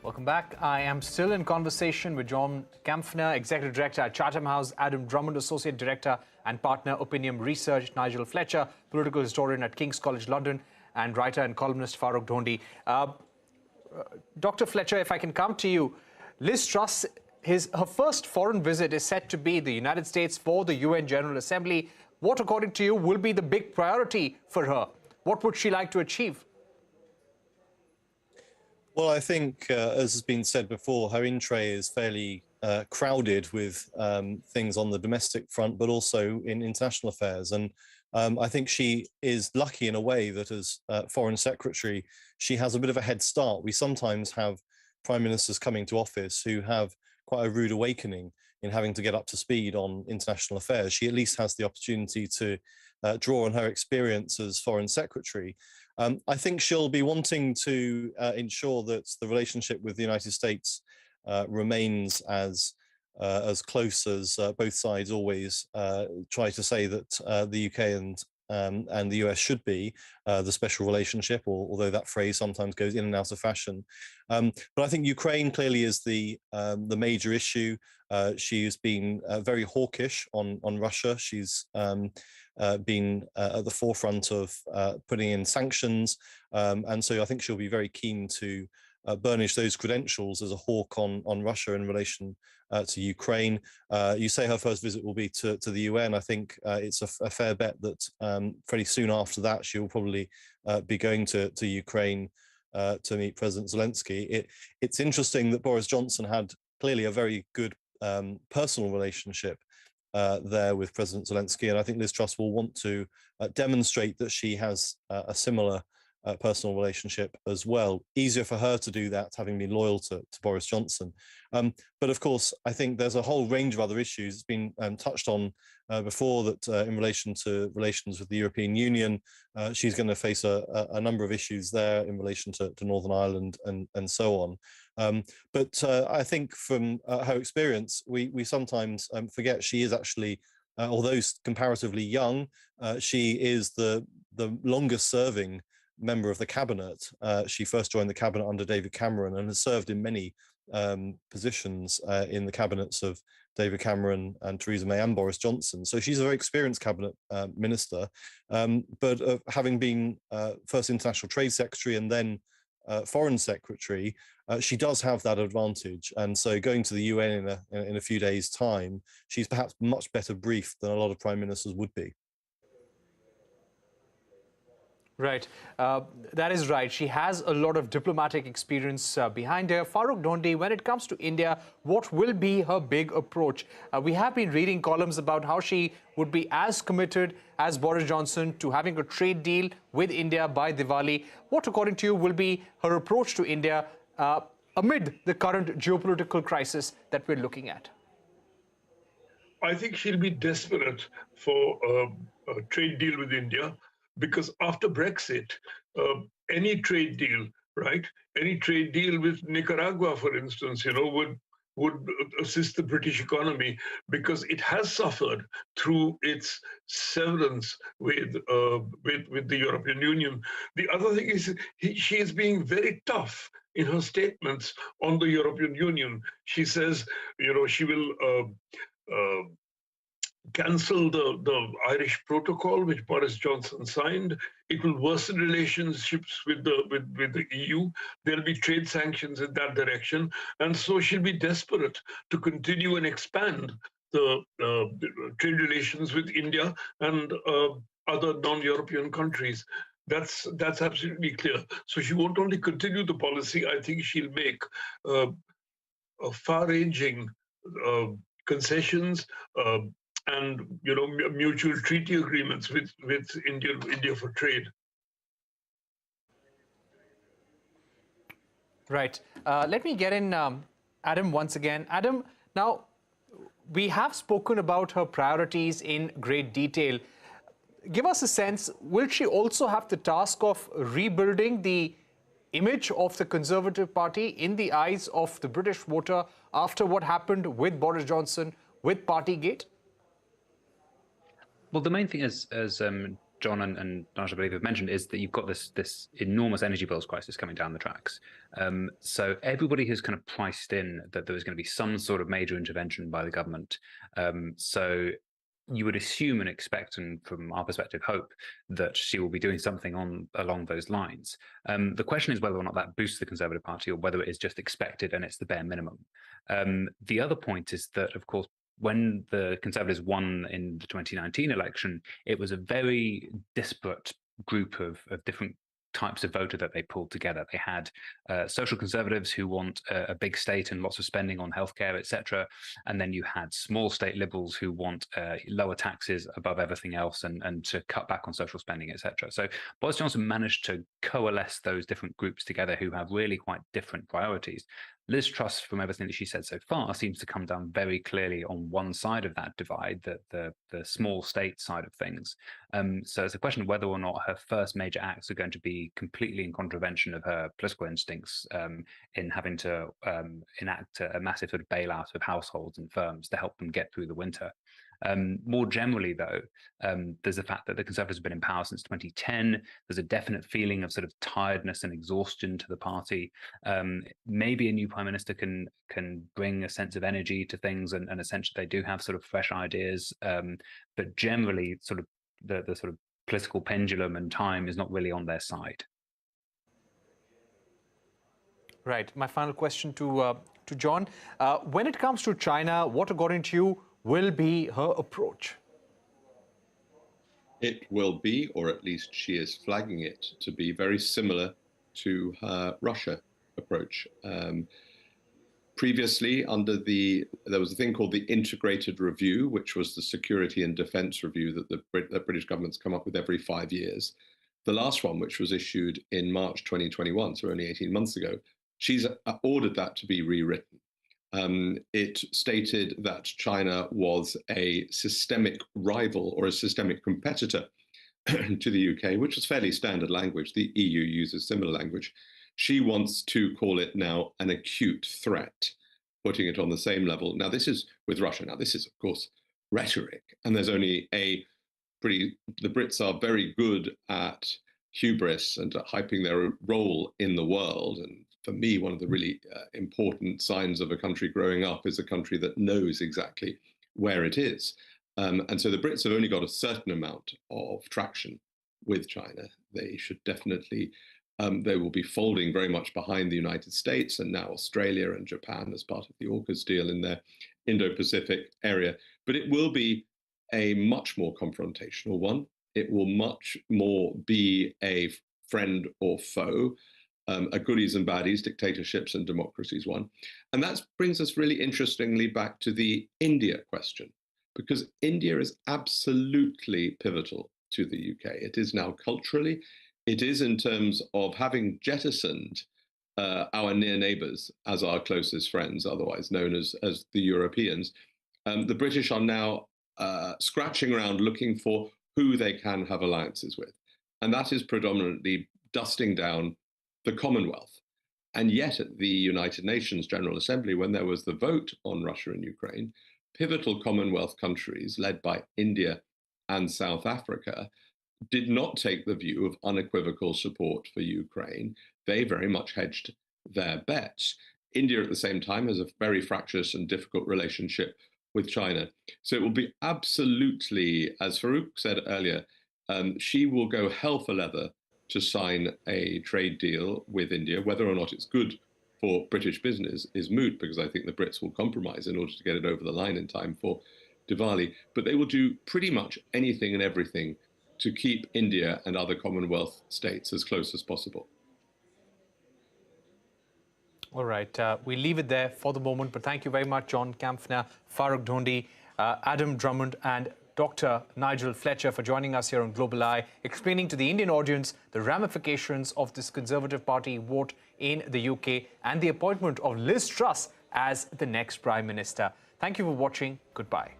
Welcome back. I am still in conversation with John Kampfner, Executive Director at Chatham House, Adam Drummond, Associate Director and Partner, Opinium Research, Nigel Fletcher, Political Historian at King's College London, and writer and columnist Farrukh Dhondy. Dr. Fletcher, if I can come to you, Liz Truss, her first foreign visit is set to be the United States for the UN General Assembly. What, according to you, will be the big priority for her? What would she like to achieve? Well, I think, as has been said before, her in-tray is fairly crowded with things on the domestic front, but also in international affairs. And I think she is lucky in a way that as Foreign Secretary, she has a bit of a head start. We sometimes have prime ministers coming to office who have quite a rude awakening in having to get up to speed on international affairs. She at least has the opportunity to draw on her experience as Foreign Secretary. I think she'll be wanting to ensure that the relationship with the United States remains as close as both sides always try to say that the UK and the US should be the special relationship, although that phrase sometimes goes in and out of fashion. But I think Ukraine clearly is the major issue. She's been very hawkish on Russia. She's been at the forefront of putting in sanctions. And so I think she'll be very keen to burnish those credentials as a hawk on Russia in relation to Ukraine. You say her first visit will be to the UN. I think it's a fair bet that pretty soon after that, she will probably be going to Ukraine to meet President Zelensky. It's interesting that Boris Johnson had clearly a very good personal relationship there with President Zelensky, and I think Liz Truss will want to demonstrate that she has a similar personal relationship as well. Easier for her to do that, having been loyal to Boris Johnson. But of course, I think there's a whole range of other issues. It's been touched on before that in relation to relations with the European Union, she's going to face a number of issues there in relation to Northern Ireland and so on. But I think from her experience, we sometimes forget she is actually, although comparatively young, she is the longest serving member of the cabinet. She first joined the cabinet under David Cameron and has served in many positions in the cabinets of David Cameron and Theresa May and Boris Johnson. So she's a very experienced cabinet minister, but having been first International Trade Secretary and then Foreign Secretary, she does have that advantage. And so going to the UN in a few days' time, she's perhaps much better briefed than a lot of prime ministers would be. Right. That is right. She has a lot of diplomatic experience behind her. Farrukh Dhondy, when it comes to India, what will be her big approach? We have been reading columns about how she would be as committed as Boris Johnson to having a trade deal with India by Diwali. What, according to you, will be her approach to India amid the current geopolitical crisis that we're looking at? I think she'll be desperate for a trade deal with India, because after Brexit, any trade deal, right? Any trade deal with Nicaragua, for instance, would assist the British economy, because it has suffered through its severance with the European Union. The other thing is she is being very tough in her statements on the European Union. She says, she will cancel the Irish Protocol, which Boris Johnson signed. It will worsen relationships with the EU. There'll be trade sanctions in that direction. And so she'll be desperate to continue and expand the trade relations with India and other non-European countries. That's absolutely clear. So she won't only continue the policy, I think she'll make far-ranging concessions, and mutual treaty agreements with India for trade. Right. Let me get in Adam once again. Adam, now we have spoken about her priorities in great detail. Give us a sense, will she also have the task of rebuilding the image of the Conservative Party in the eyes of the British voter after what happened with Boris Johnson, with Partygate? Well, the main thing, as John and Nash, I believe, have mentioned, is that you've got this enormous energy bills crisis coming down the tracks. So everybody has kind of priced in that there was going to be some sort of major intervention by the government. So you would assume and expect, and from our perspective, hope that she will be doing something along those lines. The question is whether or not that boosts the Conservative Party, or whether it is just expected and it's the bare minimum. The other point is that, of course, when the Conservatives won in the 2019 election, it was a very disparate group of different types of voter that they pulled together. They had social conservatives who want a big state and lots of spending on healthcare, etc. And then you had small state liberals who want lower taxes above everything else and to cut back on social spending, etc. So Boris Johnson managed to coalesce those different groups together who have really quite different priorities. Liz Truss, from everything that she said so far, seems to come down very clearly on one side of that divide, the small state side of things. So it's a question of whether or not her first major acts are going to be completely in contravention of her political instincts, in having to enact a massive sort of bailout of households and firms to help them get through the winter. More generally, though, there's the fact that the Conservatives have been in power since 2010. There's a definite feeling of sort of tiredness and exhaustion to the party. Maybe a new prime minister can bring a sense of energy to things, and essentially they do have sort of fresh ideas. But generally, sort of the sort of political pendulum and time is not really on their side. Right. My final question to John. When it comes to China, what, according to you, will be her approach? It will be, or at least she is flagging it to be, very similar to her Russia approach. Previously, there was a thing called the Integrated Review, which was the security and defense review that the British government's come up with every 5 years. The last one, which was issued in March 2021, so only 18 months ago, she's ordered that to be rewritten. It stated that China was a systemic rival or a systemic competitor to the UK, which was fairly standard language. The EU uses similar language. She wants to call it now an acute threat, putting it on the same level. Now, this is with Russia. Now, this is, of course, rhetoric. And there's only the Brits are very good at hubris and at hyping their role in the world. And for me, one of the really important signs of a country growing up is a country that knows exactly where it is. And so the Brits have only got a certain amount of traction with China. They should definitely, they will be folding very much behind the United States and now Australia and Japan as part of the AUKUS deal in their Indo-Pacific area. But it will be a much more confrontational one. It will much more be a friend or foe, a goodies and baddies, dictatorships and democracies one. And that brings us really interestingly back to the India question, because India is absolutely pivotal to the UK. It is now culturally, it is in terms of having jettisoned our near neighbours as our closest friends, otherwise known as the Europeans. The British are now scratching around looking for who they can have alliances with. And that is predominantly dusting down the Commonwealth. And yet at the United Nations General Assembly, when there was the vote on Russia and Ukraine, pivotal Commonwealth countries led by India and South Africa did not take the view of unequivocal support for Ukraine. They very much hedged their bets. India at the same time has a very fractious and difficult relationship with China. So it will be absolutely, as Farouk said earlier, she will go hell for leather to sign a trade deal with India. Whether or not it's good for British business is moot, because I think the Brits will compromise in order to get it over the line in time for Diwali. But they will do pretty much anything and everything to keep India and other Commonwealth states as close as possible. All right, we leave it there for the moment, but thank you very much, John Kampfner, Farrukh Dhondy, Adam Drummond, and Dr. Nigel Fletcher for joining us here on Global Eye, explaining to the Indian audience the ramifications of this Conservative Party vote in the UK and the appointment of Liz Truss as the next Prime Minister. Thank you for watching. Goodbye.